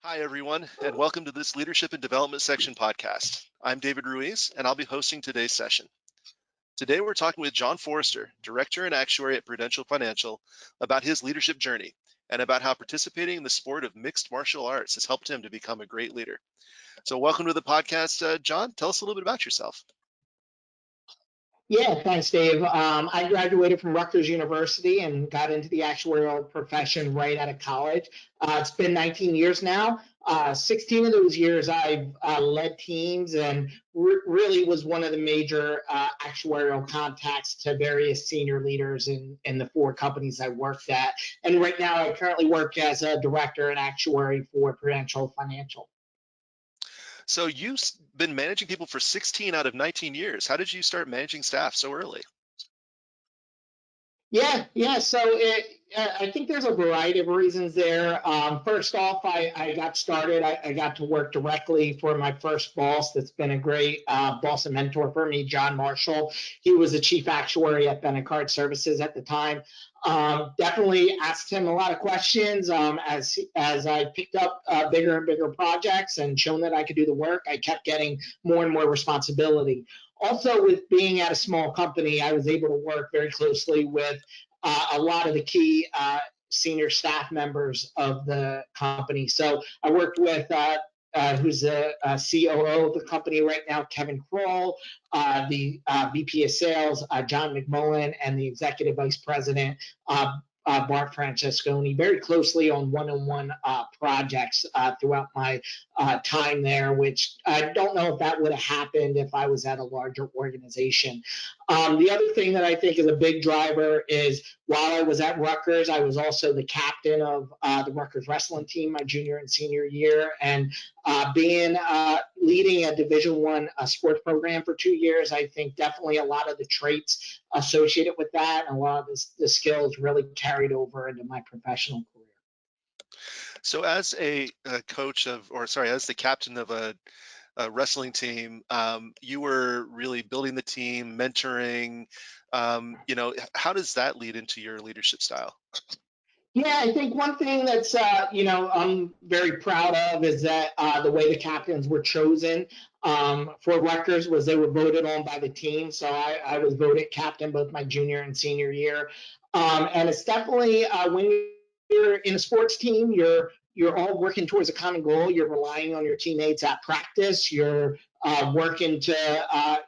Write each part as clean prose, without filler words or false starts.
Hi, everyone, and welcome to this Leadership and Development Section podcast. I'm David Ruiz, and I'll be hosting today's session. Today, we're talking with Jon Forster, Director and Actuary at Prudential Financial, about his leadership journey and about how participating in the sport of mixed martial arts has helped him to become a great leader. So, welcome to the podcast, Jon. Tell us a little bit about yourself. Yeah, thanks, Dave. I graduated from Rutgers University and got into the actuarial profession right out of college. It's been 19 years now. 16 of those years I've led teams and really was one of the major actuarial contacts to various senior leaders in the four companies I worked at. And right now I currently work as a director and actuary for Prudential Financial. So, you've been managing people for 16 out of 19 years. How did you start managing staff so early? Yeah. I think there's a variety of reasons there. First off, I got started. I got to work directly for my first boss. That's been a great boss and mentor for me, John Marshall. He was the chief actuary at Bennett Card Services at the time. Definitely asked him a lot of questions as I picked up bigger and bigger projects and shown that I could do the work. I kept getting more and more responsibility. Also, with being at a small company, I was able to work very closely with a lot of the key senior staff members of the company. So I worked with who's the COO of the company right now, Kevin Kroll, the VP of Sales, John McMullen, and the Executive Vice President, Bart Francesconi, very closely on one-on-one projects throughout my time there, which I don't know if that would have happened if I was at a larger organization. The other thing that I think is a big driver is while I was at Rutgers, I was also the captain of the Rutgers wrestling team my junior and senior year, and leading a Division I sports program for 2 years. I think definitely a lot of the traits associated with that and a lot of the skills really carried over into my professional career. So, as as the captain of a wrestling team, you were really building the team, mentoring. How does that lead into your leadership style? Yeah, I think one thing that's I'm very proud of is that the way the captains were chosen for Rutgers was they were voted on by the team. So I was voted captain both my junior and senior year, and it's definitely when you're in a sports team, you're all working towards a common goal. You're relying on your teammates at practice. You're working to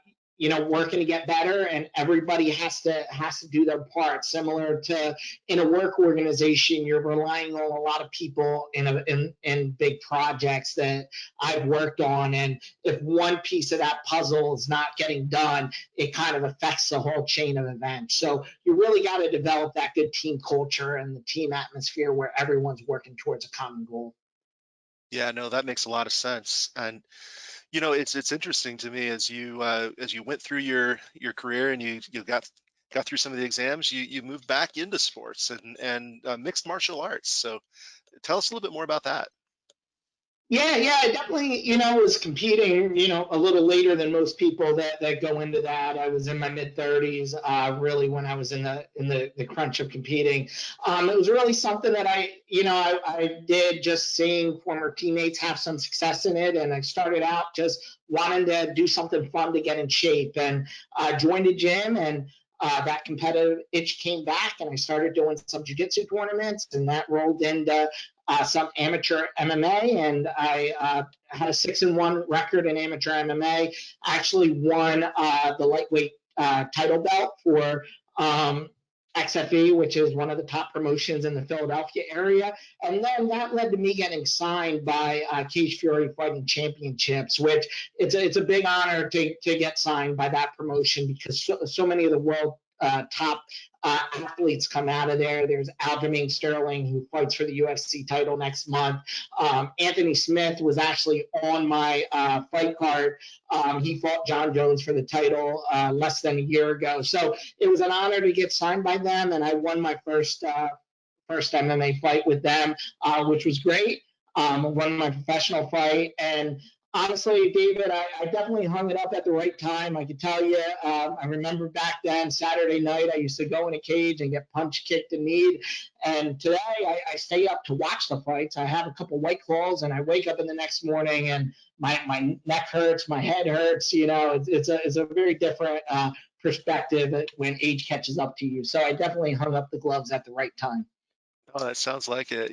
working to get better, and everybody has to do their part. Similar to in a work organization, you're relying on a lot of people in big projects that I've worked on, and if one piece of that puzzle is not getting done, it kind of affects the whole chain of events. So you really got to develop that good team culture and the team atmosphere where everyone's working towards a common goal. Yeah, no, that makes a lot of sense. And it's interesting to me as you went through your career and you got through some of the exams, you moved back into sports and mixed martial arts. So tell us a little bit more about that. Yeah, I definitely, was competing, a little later than most people that go into that. I was in my mid 30s, really when I was in the crunch of competing. It was really something that I did just seeing former teammates have some success in it, and I started out just wanting to do something fun to get in shape, and joined a gym, and that competitive itch came back, and I started doing some jiu-jitsu tournaments, and that rolled into some amateur MMA, and I had a 6-1 record in amateur MMA. Actually won the lightweight title belt for XFE, which is one of the top promotions in the Philadelphia area. And then that led to me getting signed by Cage Fury Fighting Championships, which it's a big honor to get signed by that promotion because so many of the world top athletes come out of there. There's Aljamain Sterling, who fights for the UFC title next month. Anthony Smith was actually on my fight card. He fought John Jones for the title less than a year ago. So it was an honor to get signed by them, and I won my first MMA fight with them, which was great. I won my professional fight, and Honestly, David, I definitely hung it up at the right time. I can tell you, I remember back then, Saturday night, I used to go in a cage and get punched, kicked, and kneed. And today, I stay up to watch the fights. I have a couple White Claws, and I wake up in the next morning, and my neck hurts, my head hurts. It's a very different perspective when age catches up to you. So I definitely hung up the gloves at the right time. Oh, that sounds like it.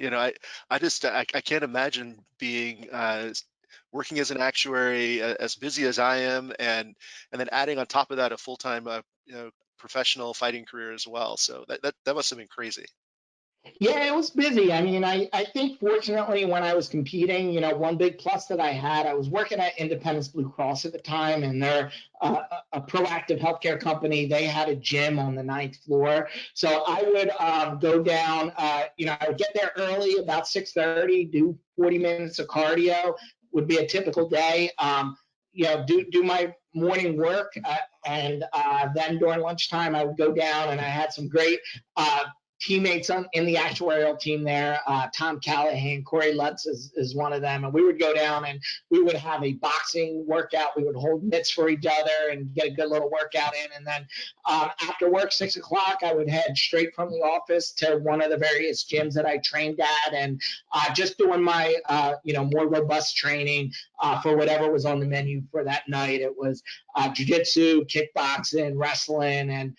I can't imagine being working as an actuary, as busy as I am, and then adding on top of that a full-time, professional fighting career as well. So that must have been crazy. Yeah, it was busy. I mean, I think fortunately when I was competing, one big plus that I had, I was working at Independence Blue Cross at the time, and they're a proactive healthcare company. They had a gym on the ninth floor. So I would go down, I would get there early, about 6:30, do 40 minutes of cardio, would be a typical day. Do my morning work, and then during lunchtime, I would go down, and I had some great teammates in the actuarial team there. Tom Callahan, Corey Lutz is one of them. And we would go down and we would have a boxing workout. We would hold mitts for each other and get a good little workout in. And then after work, 6 o'clock, I would head straight from the office to one of the various gyms that I trained at, and just doing my, more robust training for whatever was on the menu for that night. It was jiu-jitsu, kickboxing, wrestling, and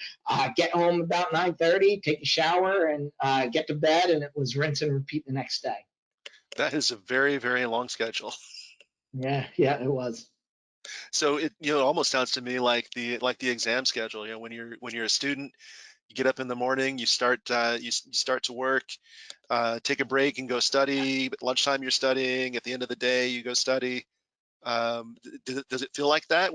get home about 9:30, take a shower, and get to bed, and it was rinse and repeat the next day. That is a very, very long schedule. Yeah, it was. So it almost sounds to me like the exam schedule. When you're a student, you get up in the morning, you start to work, take a break and go study. At lunchtime, you're studying. At the end of the day, you go study. Does it feel like that?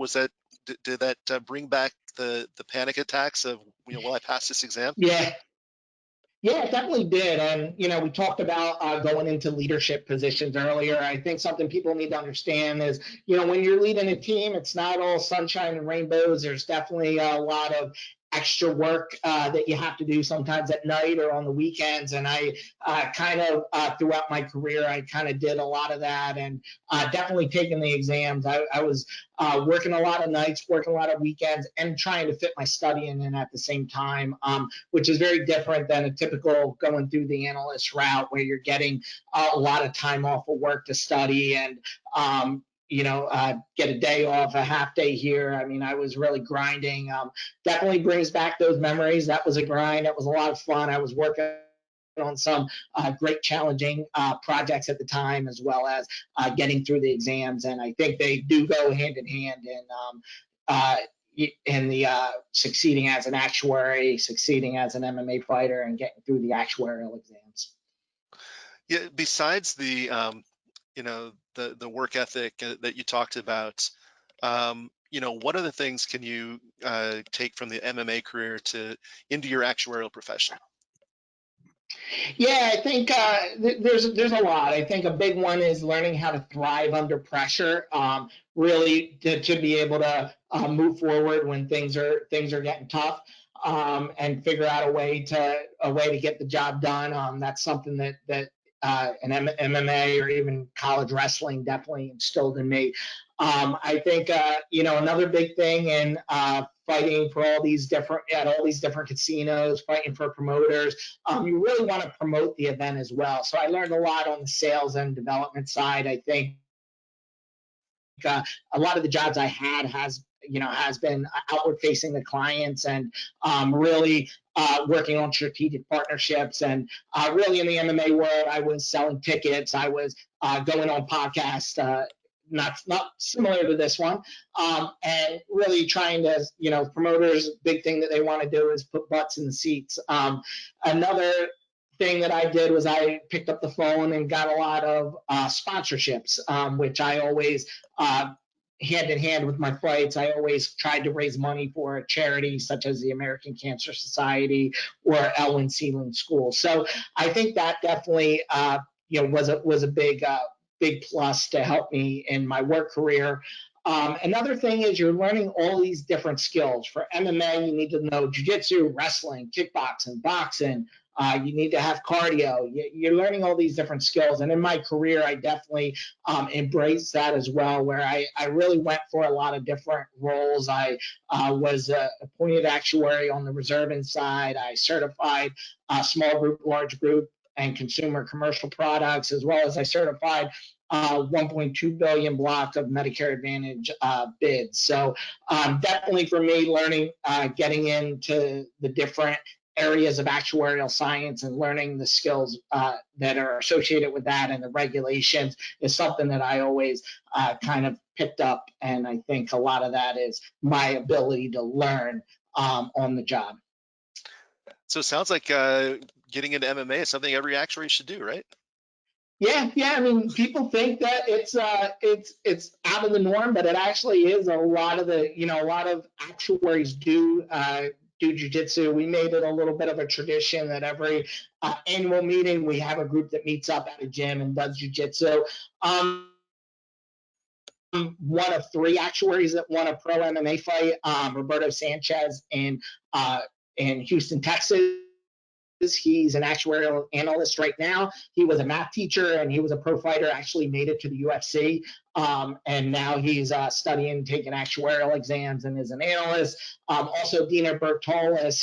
Did that bring back the panic attacks of will I pass this exam? Yeah, Yeah, it definitely did. And, we talked about going into leadership positions earlier. I think something people need to understand is, when you're leading a team, it's not all sunshine and rainbows. There's definitely a lot of extra work that you have to do sometimes at night or on the weekends. And I throughout my career, I kind of did a lot of that, and definitely taking the exams. I was working a lot of nights, working a lot of weekends, and trying to fit my studying in at the same time, which is very different than a typical going through the analyst route where you're getting a lot of time off of work to study and get a day off, a half day here. I mean, I was really grinding. Definitely brings back those memories. That was a grind. That was a lot of fun. I was working on some great challenging projects at the time, as well as getting through the exams. And I think they do go hand in hand in the succeeding as an actuary, succeeding as an MMA fighter, and getting through the actuarial exams. Yeah. Besides the work ethic that you talked about, what other things can you take from the MMA career to into your actuarial profession? Yeah, I think there's a lot. I think a big one is learning how to thrive under pressure. Really to be able to move forward when things are getting tough, and figure out a way to get the job done. That's something that an MMA or even college wrestling definitely instilled in me. I think another big thing in fighting for all these different casinos, fighting for promoters. You really want to promote the event as well. So I learned a lot on the sales and development side. I think a lot of the jobs I had has been outward facing the clients, and really working on strategic partnerships. And really in the MMA world, I was selling tickets. I was going on podcasts. Not similar to this one, and really trying to, promoters, big thing that they want to do is put butts in the seats. Another thing that I did was I picked up the phone and got a lot of sponsorships, which I always, hand in hand with my fights, I always tried to raise money for a charity such as the American Cancer Society or Elwyn Sealing School. So I think that definitely, was a big plus to help me in my work career. Another thing is you're learning all these different skills. For MMA, you need to know jiu-jitsu, wrestling, kickboxing, boxing, You need to have cardio. You're learning all these different skills. And in my career, I definitely embraced that as well, where I really went for a lot of different roles. I was appointed actuary on the reserving side. I certified small group, large group, and consumer commercial products, as well as I certified 1.2 billion block of Medicare Advantage bids. So definitely for me, learning, getting into the different areas of actuarial science and learning the skills that are associated with that and the regulations is something that I always kind of picked up. And I think a lot of that is my ability to learn on the job. So it sounds like getting into MMA is something every actuary should do, right? Yeah. I mean, people think that it's out of the norm, but it actually is. A lot of actuaries do jujitsu. We made it a little bit of a tradition that every annual meeting we have a group that meets up at a gym and does jujitsu. One of three actuaries that won a pro MMA fight, Roberto Sanchez in Houston, Texas. He's an actuarial analyst right now. He was a math teacher and he was a pro fighter, actually made it to the UFC. And now he's studying, taking actuarial exams and is an analyst. Also, Dina Bertolis,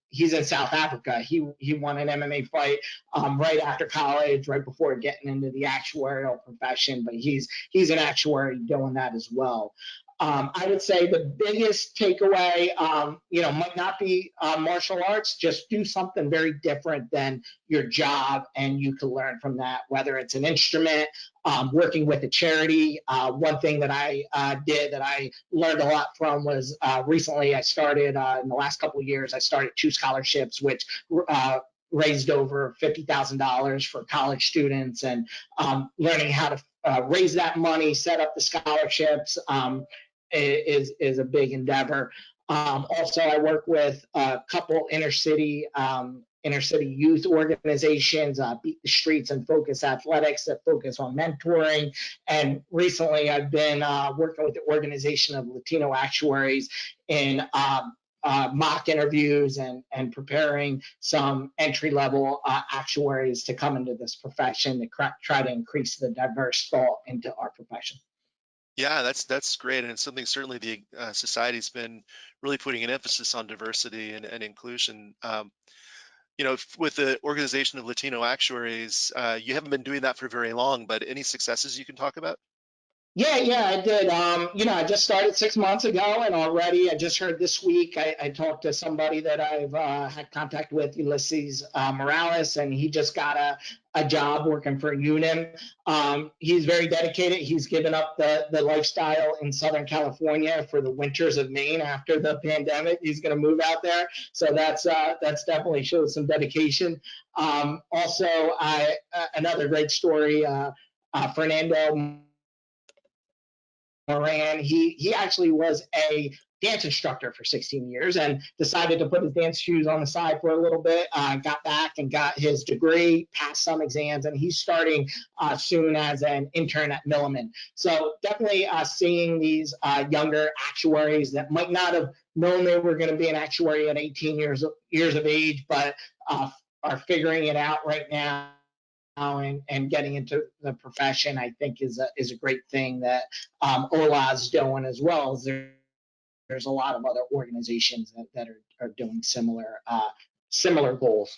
he's in South Africa. He won an MMA fight right after college, right before getting into the actuarial profession, but he's an actuary doing that as well. I would say the biggest takeaway, might not be martial arts. Just do something very different than your job, and you can learn from that. Whether it's an instrument, working with a charity. One thing that I did that I learned a lot from was recently I started in the last couple of years. I started 2 scholarships, which raised over $50,000 for college students, and learning how to raise that money, set up the scholarships. Is a big endeavor. Also, I work with a couple inner city youth organizations, Beat the Streets and Focus Athletics, that focus on mentoring. And recently, I've been working with the organization of Latino actuaries in mock interviews and preparing some entry-level actuaries to come into this profession to try to increase the diverse thought into our profession. Yeah, that's great, and it's something certainly the society's been really putting an emphasis on diversity and inclusion. With the organization of Latino actuaries, you haven't been doing that for very long, but any successes you can talk about? Yeah, I did. I just started 6 months ago, and already I just heard this week, I talked to somebody that I've had contact with, Ulysses Morales, and he just got a job working for Unum. He's very dedicated. He's given up the lifestyle in Southern California for the winters of Maine after the pandemic. He's going to move out there. So that's definitely shows some dedication. Also, another great story, Fernando Moran, he actually was a dance instructor for 16 years and decided to put his dance shoes on the side for a little bit, got back and got his degree, passed some exams, and he's starting soon as an intern at Milliman. So definitely seeing these younger actuaries that might not have known they were going to be an actuary at 18 years of age, but are figuring it out right now and getting into the profession, I think is a great thing that OLA is doing, as well as there's a lot of other organizations that are doing similar goals.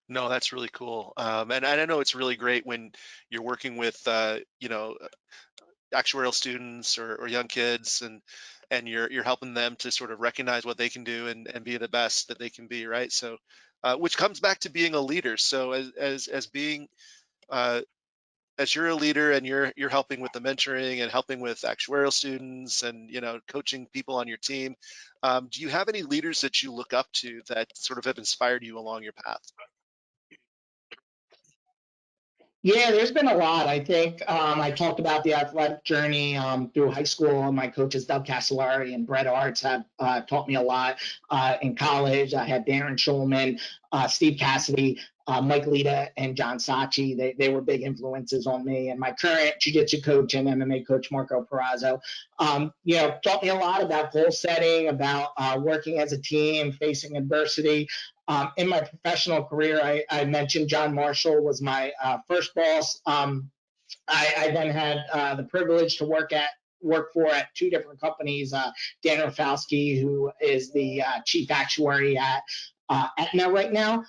No, that's really cool. And I know it's really great when you're working with actuarial students or young kids, and you're helping them to sort of recognize what they can do and be the best that they can be, right? So which comes back to being a leader. So as being as you're a leader and you're helping with the mentoring and helping with actuarial students and coaching people on your team, do you have any leaders that you look up to that sort of have inspired you along your path? Yeah, there's been a lot. I think I talked about the athletic journey through high school. My coaches, Doug Castellari and Brett Arts, have taught me a lot. In college, I had Darren Schulman, Steve Cassidy. Mike Lita and John Sachi. They were big influences on me. And my current jiu-jitsu coach and MMA coach, Marco Perazzo, taught me a lot about goal setting, about working as a team, facing adversity. In my professional career, I mentioned John Marshall was my first boss. I then had the privilege to work for at two different companies. Dan Rafalski, who is the chief actuary at Aetna right now.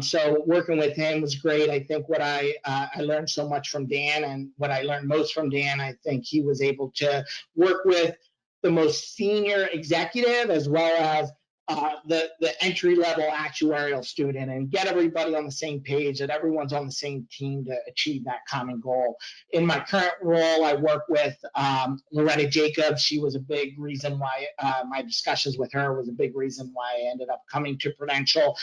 So working with him was great. I think what I learned so much from Dan, and what I learned most from Dan, I think he was able to work with the most senior executive as well as the entry level actuarial student, and get everybody on the same page, that everyone's on the same team to achieve that common goal. In my current role, I work with Loretta Jacobs. She was a big reason why my discussions with her was a big reason why I ended up coming to Prudential.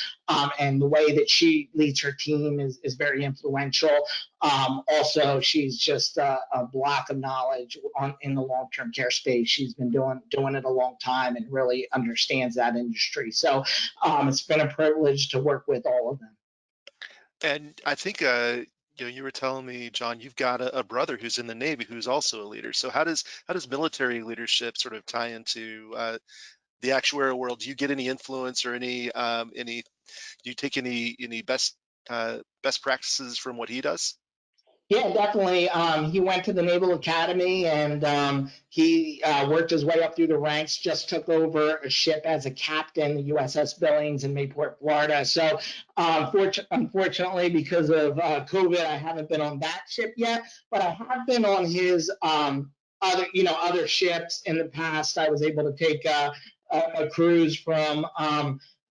And the way that she leads her team is very influential. Also, she's just a block of knowledge in the long-term care space. She's been doing it a long time and really understands that industry. So it's been a privilege to work with all of them. And I think you were telling me, John, you've got a brother who's in the Navy who's also a leader. So how does military leadership sort of tie into the actuarial world? Do you get any influence or any do you take any best practices from what he does? Yeah, definitely. He went to the Naval Academy, and he worked his way up through the ranks, just took over a ship as a captain, the USS Billings in Mayport, Florida. So unfortunately, because of COVID, I haven't been on that ship yet, but I have been on his other ships in the past. I was able to take a cruise from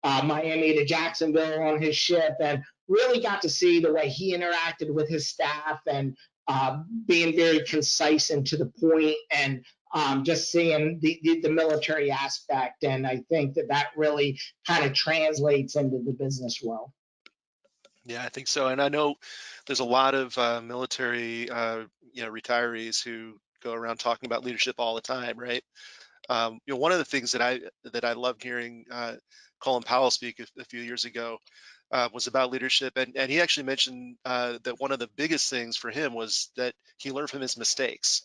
Miami to Jacksonville on his ship, and really got to see the way he interacted with his staff, and being very concise and to the point, and just seeing the military aspect. And I think that really kind of translates into the business world. Yeah, I think so. And I know there's a lot of military retirees who go around talking about leadership all the time, right? One of the things that I loved hearing Colin Powell speak a few years ago was about leadership, and he actually mentioned that one of the biggest things for him was that he learned from his mistakes.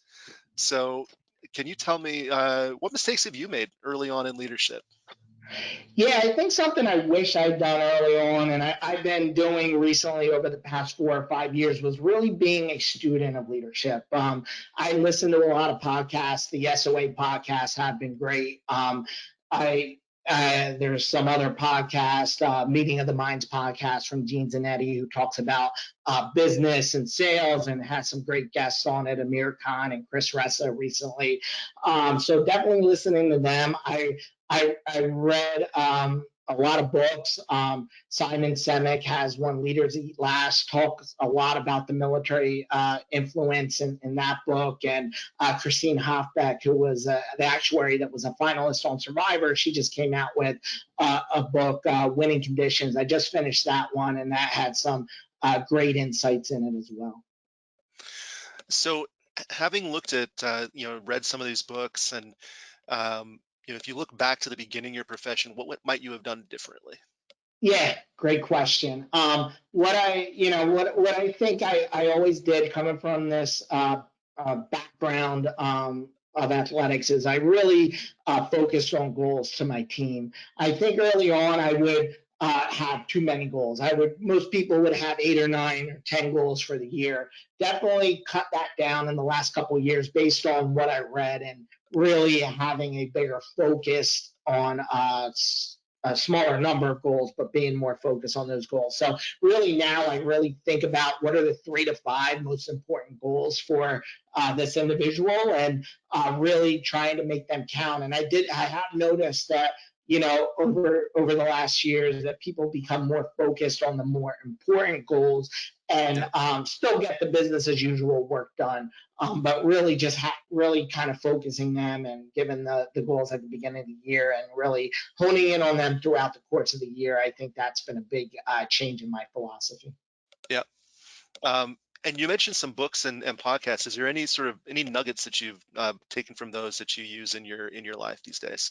So, can you tell me what mistakes have you made early on in leadership? Yeah, I think something I wish I'd done early on, and I've been doing recently over the past 4 or 5 years, was really being a student of leadership. I listen to a lot of podcasts. The SOA podcasts have been great. I There's some other podcast, Meeting of the Minds podcast from Gene Zanetti, who talks about business and sales, and has some great guests on it, Amir Khan and Chris Ressa recently. So definitely listening to them. I read a lot of books. Simon Sinek has one, Leaders Eat Last, talks a lot about the military influence in that book. And Christine Hofbeck, who was the actuary that was a finalist on Survivor, she just came out with a book, Winning Conditions. I just finished that one, and that had some great insights in it as well. So, having looked at read some of these books, and if you look back to the beginning of your profession, what might you have done differently? Yeah, great question. What I think I always did, coming from this background of athletics, is I really focused on goals to my team. I think early on I would have too many goals. Most people would have 8 or 9 or 10 goals for the year. Definitely cut that down in the last couple of years based on what I read, and really having a bigger focus on a smaller number of goals, but being more focused on those goals. So really now I really think about what are the 3 to 5 most important goals for this individual, and really trying to make them count. And I have noticed that, over the last years, that people become more focused on the more important goals, and still get the business as usual work done. But really just really kind of focusing them, and giving the goals at the beginning of the year, and really honing in on them throughout the course of the year. I think that's been a big change in my philosophy. Yeah. And you mentioned some books and podcasts. Is there any nuggets that you've taken from those that you use in your life these days?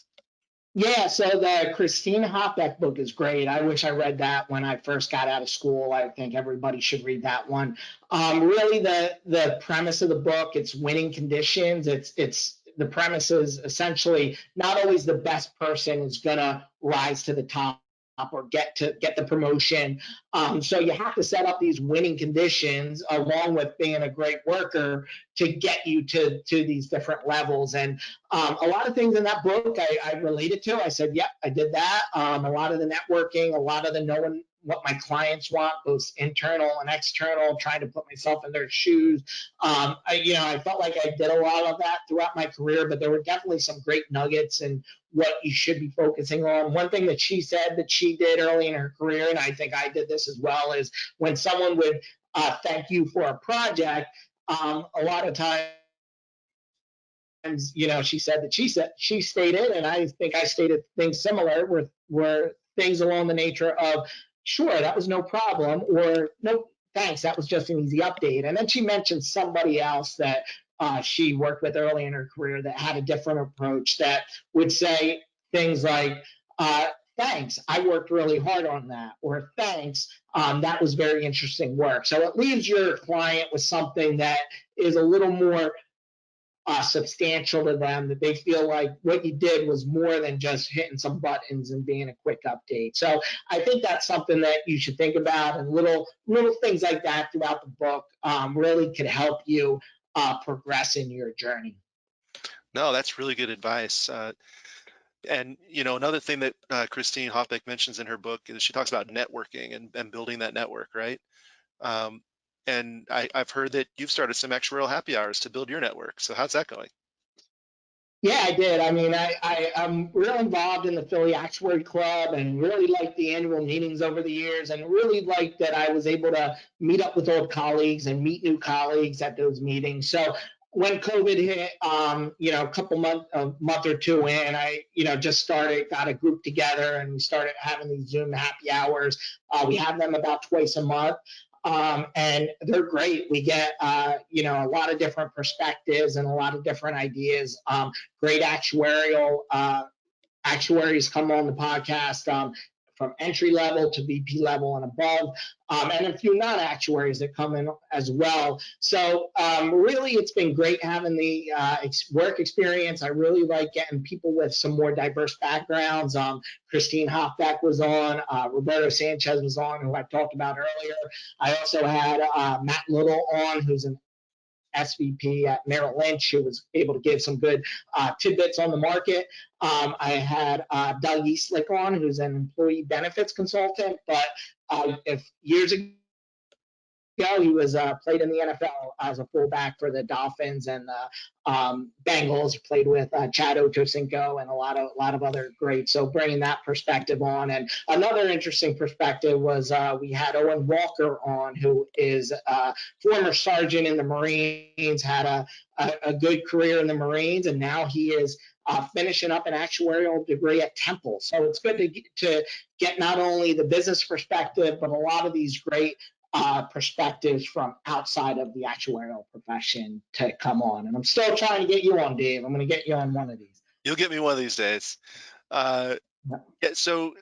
Yeah, so the Christine Hopbeck book is great. I wish I read that when I first got out of school. I think everybody should read that one. Really, the premise of the book, it's winning conditions. It's the premise is essentially not always the best person is gonna rise to the top or get the promotion. So you have to set up these winning conditions along with being a great worker to get you to these different levels. And a lot of things in that book I related to. I said, yep, I did that. A lot of the networking, a lot of the knowing what my clients want, both internal and external, trying to put myself in their shoes. I felt like I did a lot of that throughout my career, but there were definitely some great nuggets and what you should be focusing on. One thing that she said that she did early in her career, and I think I did this as well, is when someone would thank you for a project, a lot of times, she stated, and I think I stated things similar, were things along the nature of, sure, that was no problem, or no, thanks, that was just an easy update. And then she mentioned somebody else that she worked with early in her career that had a different approach that would say things like, uh, thanks, I worked really hard on that, or thanks, that was very interesting work. So it leaves your client with something that is a little more substantial to them, that they feel like what you did was more than just hitting some buttons and being a quick update. So I think that's something that you should think about, and little things like that throughout the book really could help you progress in your journey. No, that's really good advice. And another thing that Christine Hoppeck mentions in her book is she talks about networking and building that network, right? Um, and I've heard that you've started some actuarial happy hours to build your network. So how's that going? Yeah, I did. I mean, I'm real involved in the Philly Actuary Club and really like the annual meetings over the years, and really like that I was able to meet up with old colleagues and meet new colleagues at those meetings. So when COVID hit, a month or two in, I, just got a group together and we started having these Zoom happy hours. We have them about twice a month. And they're great. We get, a lot of different perspectives and a lot of different ideas. Great actuaries come on the podcast, from entry level to VP level and above, and a few non-actuaries that come in as well. So really, it's been great having the work experience. I really like getting people with some more diverse backgrounds. Christine Hopbeck was on, Roberto Sanchez was on, who I talked about earlier. I also had Matt Little on, who's an SVP at Merrill Lynch, who was able to give some good tidbits on the market. I had Doug Eastlick on, who's an employee benefits consultant, but if years ago, he was played in the NFL as a fullback for the Dolphins and the Bengals. Played with Chad Ochocinco and a lot of other greats. So bringing that perspective on, and another interesting perspective was we had Owen Walker on, who is a former sergeant in the Marines, had a good career in the Marines, and now he is finishing up an actuarial degree at Temple. So it's good to get not only the business perspective, but a lot of these great perspectives from outside of the actuarial profession to come on. And I'm still trying to get you on, Dave. I'm going to get you on one of these. You'll get me one of these days. Yeah, so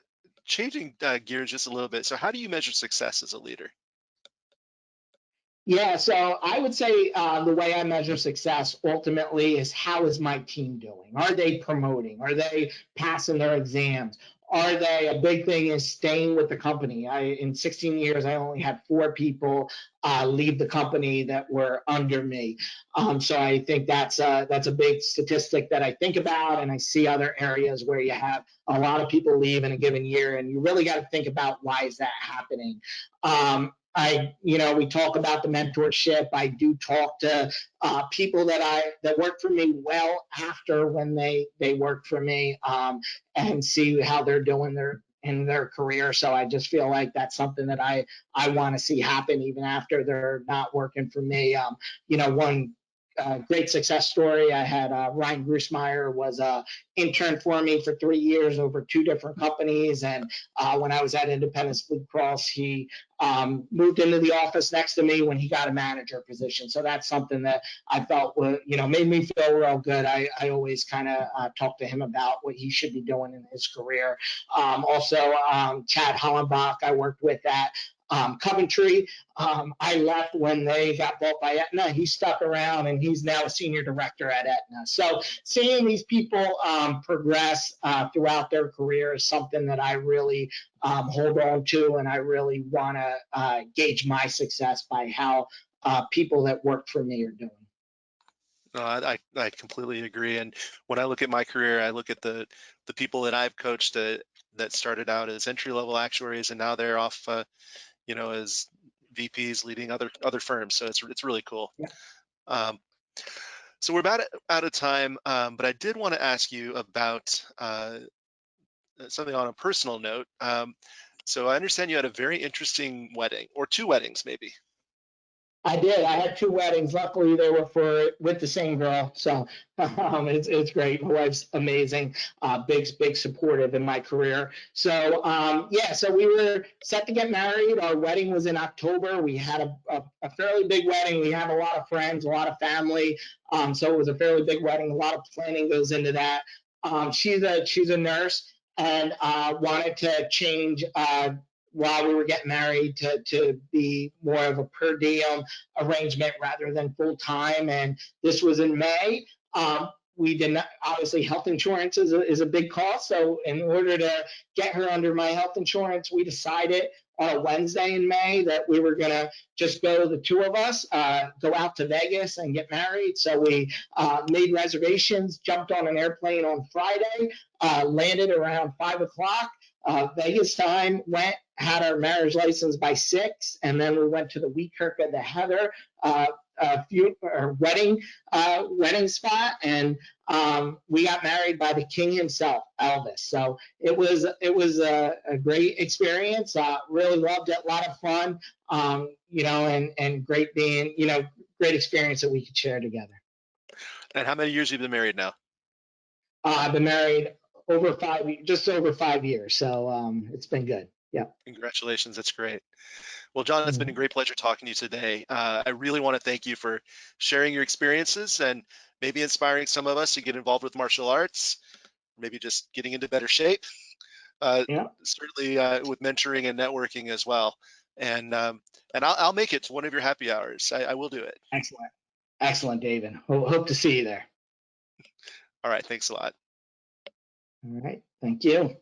changing gears just a little bit. So how do you measure success as a leader? Yeah, so I would say the way I measure success ultimately is, how is my team doing? Are they promoting? Are they passing their exams? Are they, a big thing is staying with the company. In 16 years, I only had 4 people leave the company that were under me. So I think that's a big statistic that I think about, and I see other areas where you have a lot of people leave in a given year, and you really got to think about, why is that happening? We talk about the mentorship. I do talk to people that work for me well after when they work for me, and see how they're doing in their career. So I just feel like that's something that I want to see happen even after they're not working for me. One great success story. I had Ryan Grusmeyer was a intern for me for 3 years over 2 different companies. And when I was at Independence Blue Cross, he moved into the office next to me when he got a manager position. So that's something that I felt made me feel real good. I always kind of talk to him about what he should be doing in his career. Also, Chad Hollenbach, I worked with at Coventry. I left when they got bought by Aetna. He stuck around and he's now a senior director at Aetna. So seeing these people progress throughout their career is something that I really hold on to, and I really want to gauge my success by how people that work for me are doing. No, I completely agree. And when I look at my career, I look at the people that I've coached that started out as entry level actuaries, and now they're off, as VPs leading other firms. So it's really cool. Yeah. Um, so we're about out of time, but I did want to ask you about something on a personal note. So I understand you had a very interesting wedding, or 2 weddings, maybe. I did. I had 2 weddings. Luckily, they were with the same girl, so it's great. My wife's amazing, big supportive in my career. So so we were set to get married. Our wedding was in October. We had a fairly big wedding. We have a lot of friends, a lot of family, so it was a fairly big wedding. A lot of planning goes into that. She's a nurse and wanted to change. While we were getting married to be more of a per diem arrangement rather than full time. And this was in May. We did not, obviously health insurance is a big cost. So in order to get her under my health insurance, we decided on a Wednesday in May that we were going to just go, the 2 of us, go out to Vegas and get married. So we made reservations, jumped on an airplane on Friday, landed around 5 o'clock. Vegas time, had our marriage license by 6, and then we went to the Weekirk of the Heather wedding spot, and we got married by the king himself, Elvis. So it was a great experience. Really loved it, a lot of fun, and great great experience that we could share together. And how many years have you been married now? I've been married just over 5 years, so it's been good. Yeah. Congratulations, that's great. Well, Jon, it's been a great pleasure talking to you today. I really want to thank you for sharing your experiences and maybe inspiring some of us to get involved with martial arts, maybe just getting into better shape. Certainly with mentoring and networking as well. And I'll make it to one of your happy hours. I will do it. Excellent, David. Hope to see you there. All right, thanks a lot. All right, thank you.